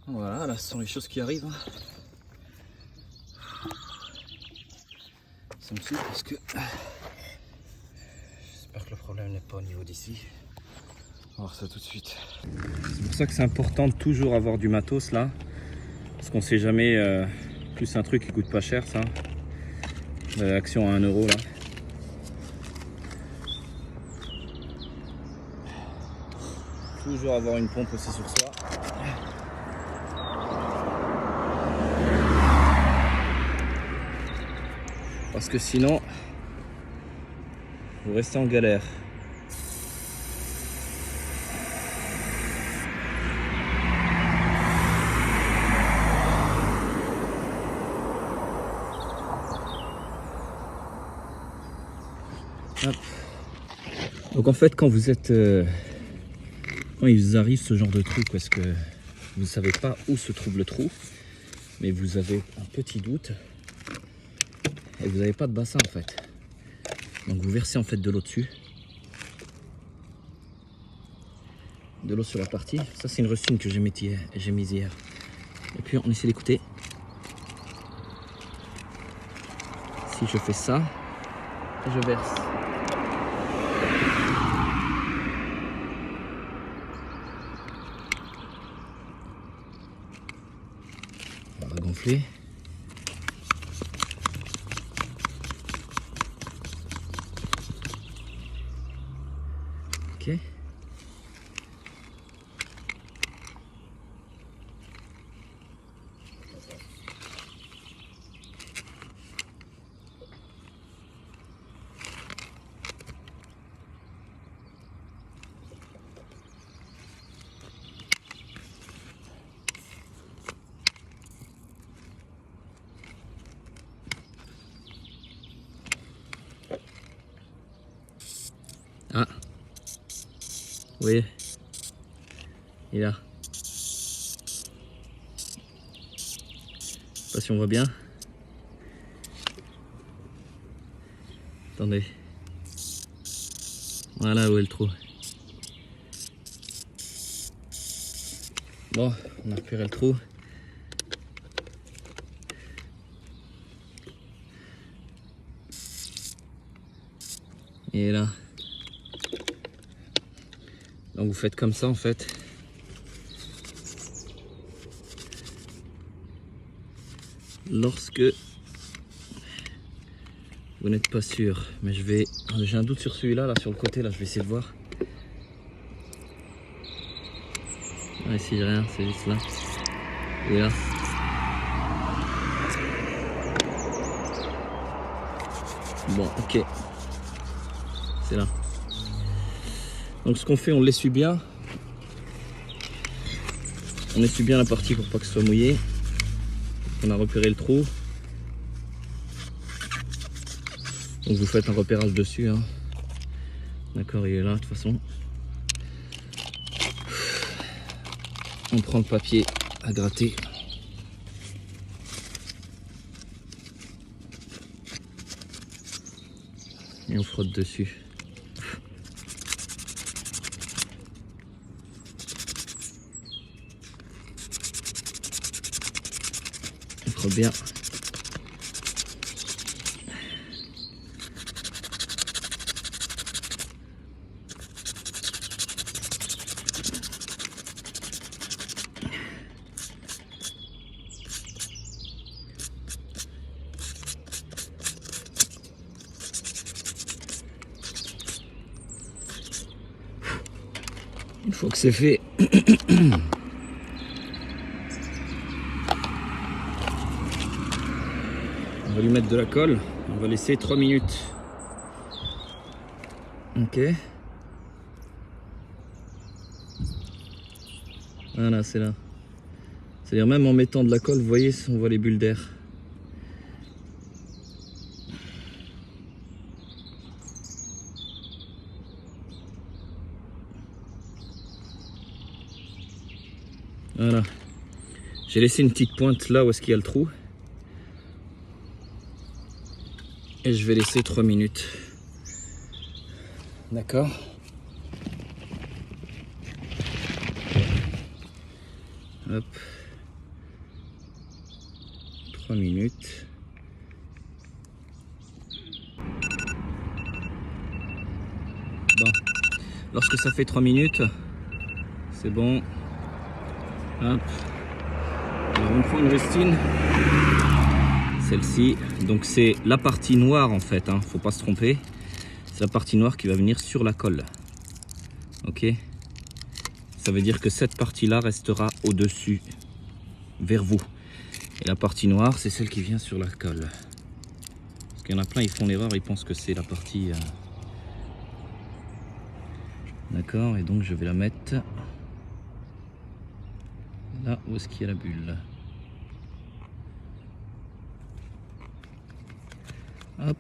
Voilà, là ce sont les choses qui arrivent. Ça me saoule parce que j'espère que le problème n'est pas au niveau d'ici. On va voir ça tout de suite. C'est pour ça que c'est important de toujours avoir du matos là. Parce qu'on sait jamais, plus un truc qui coûte pas cher ça. L'action à 1 € là. Toujours avoir une pompe aussi sur soi. Parce que sinon, vous restez en galère. Hop. Donc en fait, quand vous êtes, quand il vous arrive ce genre de truc, parce que vous ne savez pas où se trouve le trou, mais vous avez un petit doute et vous n'avez pas de bassin en fait. Donc vous versez en fait de l'eau dessus, de l'eau sur la partie. Ça c'est une rustine que j'ai mise hier. Et puis on essaie d'écouter. Si je fais ça et je verse. On va gonfler. Ok. Ah, vous voyez, il est là. Je sais pas si on voit bien. Attendez. Voilà où est le trou. Bon, on a repéré le trou. Il est là. Donc vous faites comme ça en fait. Lorsque vous n'êtes pas sûr, mais j'ai un doute sur celui-là, là sur le côté, là je vais essayer de voir. Ah, ici rien, c'est juste là. Il est là. Bon, ok. C'est là. Donc ce qu'on fait, on l'essuie bien. On essuie bien la partie pour pas que ce soit mouillé. On a repéré le trou. Donc vous faites un repérage dessus. Hein. D'accord, il est là de toute façon. On prend le papier à gratter. Et on frotte dessus. On frotte bien. Une fois que c'est fait, on va lui mettre de la colle. On va laisser 3 minutes. Ok. Voilà, c'est là. C'est-à-dire même en mettant de la colle, vous voyez, on voit les bulles d'air. Voilà. J'ai laissé une petite pointe là où est-ce qu'il y a le trou. Et je vais laisser 3 minutes. D'accord. Hop. 3 minutes. Bon, lorsque ça fait 3 minutes, c'est bon. Hop. Alors on prend une rustine, celle-ci. Donc c'est la partie noire en fait, hein. Faut pas se tromper. C'est la partie noire qui va venir sur la colle. Ok. Ça veut dire que cette partie-là restera au-dessus, vers vous. Et la partie noire, c'est celle qui vient sur la colle. Parce qu'il y en a plein, ils font l'erreur, ils pensent que c'est la partie... D'accord, et donc je vais la mettre là où est-ce qu'il y a la bulle. Hop.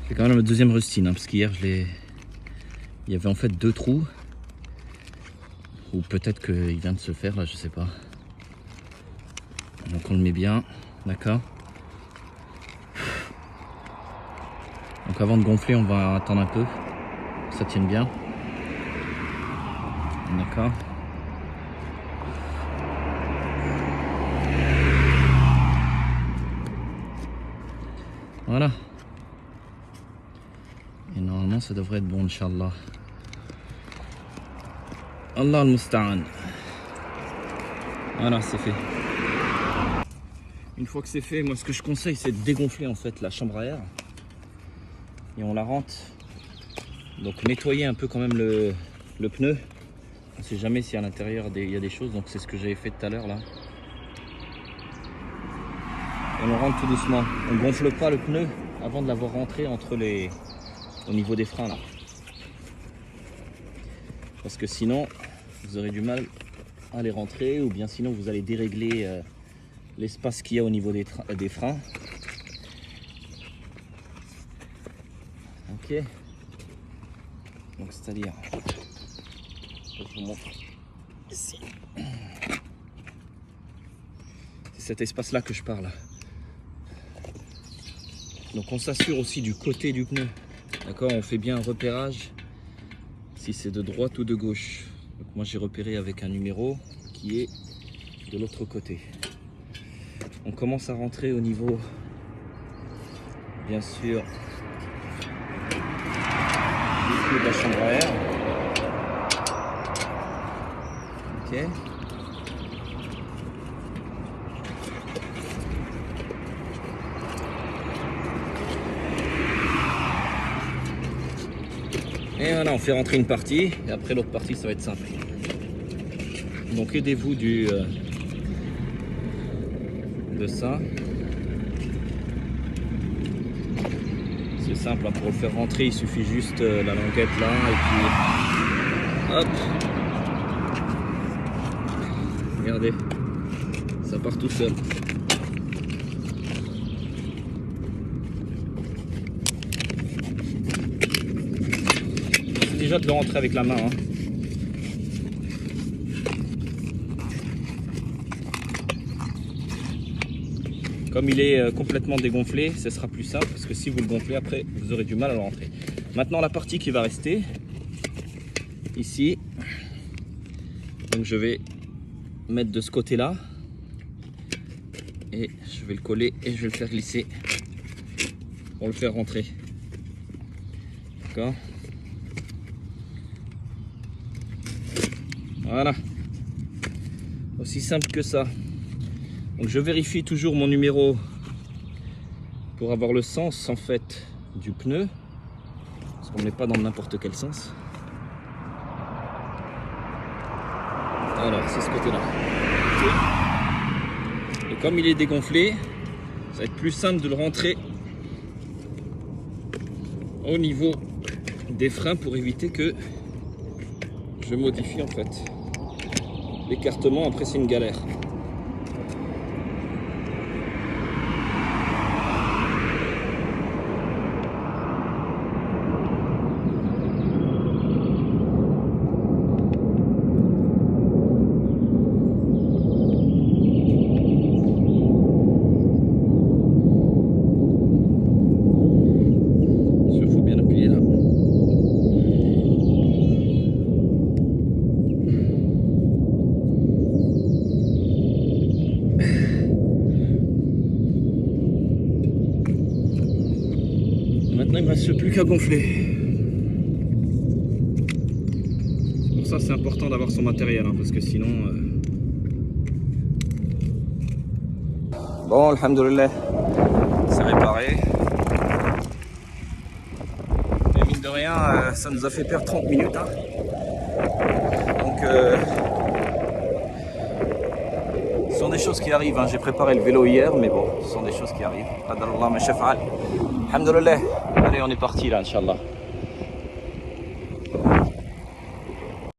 C'est quand même la deuxième rustine, hein, parce qu'hier il y avait en fait 2 trous. Ou peut-être qu'il vient de se faire là, je sais pas. Donc on le met bien, d'accord. Donc avant de gonfler, on va attendre un peu, que ça tienne bien. D'accord. Voilà. Et normalement, ça devrait être bon, Inch'Allah. Allah al-Musta'an. Voilà, c'est fait. Une fois que c'est fait, moi ce que je conseille, c'est de dégonfler en fait la chambre à air. Et on la rentre. Donc nettoyer un peu quand même le pneu. On ne sait jamais si à l'intérieur il y a des choses, donc c'est ce que j'avais fait tout à l'heure là. Et on rentre tout doucement. On ne gonfle pas le pneu avant de l'avoir rentré au niveau des freins là. Parce que sinon vous aurez du mal à les rentrer, ou bien sinon vous allez dérégler l'espace qu'il y a au niveau des freins. Ok. Donc c'est-à-dire, je vous montre ici. C'est cet espace-là que je parle. Donc on s'assure aussi du côté du pneu. D'accord, on fait bien un repérage si c'est de droite ou de gauche. Donc moi j'ai repéré avec un numéro qui est de l'autre côté. On commence à rentrer au niveau, bien sûr, du coup de la chambre à air. Ok. Et voilà, on fait rentrer une partie, et après l'autre partie, ça va être simple. Donc aidez-vous de ça. C'est simple, hein, pour le faire rentrer, il suffit juste la languette là, et puis hop. Regardez, ça part tout seul. C'est déjà de le rentrer avec la main. Hein. Comme il est complètement dégonflé, ce sera plus simple, parce que si vous le gonflez après, vous aurez du mal à le rentrer. Maintenant, la partie qui va rester, ici, donc je vais mettre de ce côté-là, et je vais le coller et je vais le faire glisser pour le faire rentrer. D'accord ? Voilà. Aussi simple que ça. Donc je vérifie toujours mon numéro pour avoir le sens en fait du pneu, parce qu'on n'est pas dans n'importe quel sens. Alors c'est ce côté-là. Okay. Et comme il est dégonflé, ça va être plus simple de le rentrer au niveau des freins pour éviter que je modifie en fait l'écartement. Après c'est une galère. reste plus qu'à gonfler. C'est pour ça que c'est important d'avoir son matériel, hein, parce que sinon... Bon, alhamdoulilah, c'est réparé. Mais mine de rien, ça nous a fait perdre 30 minutes. Hein. Donc, ce sont des choses qui arrivent. Hein. J'ai préparé le vélo hier, mais bon, ce sont des choses qui arrivent. Alhamdoulilah. Allez, on est parti là, Inch'Allah.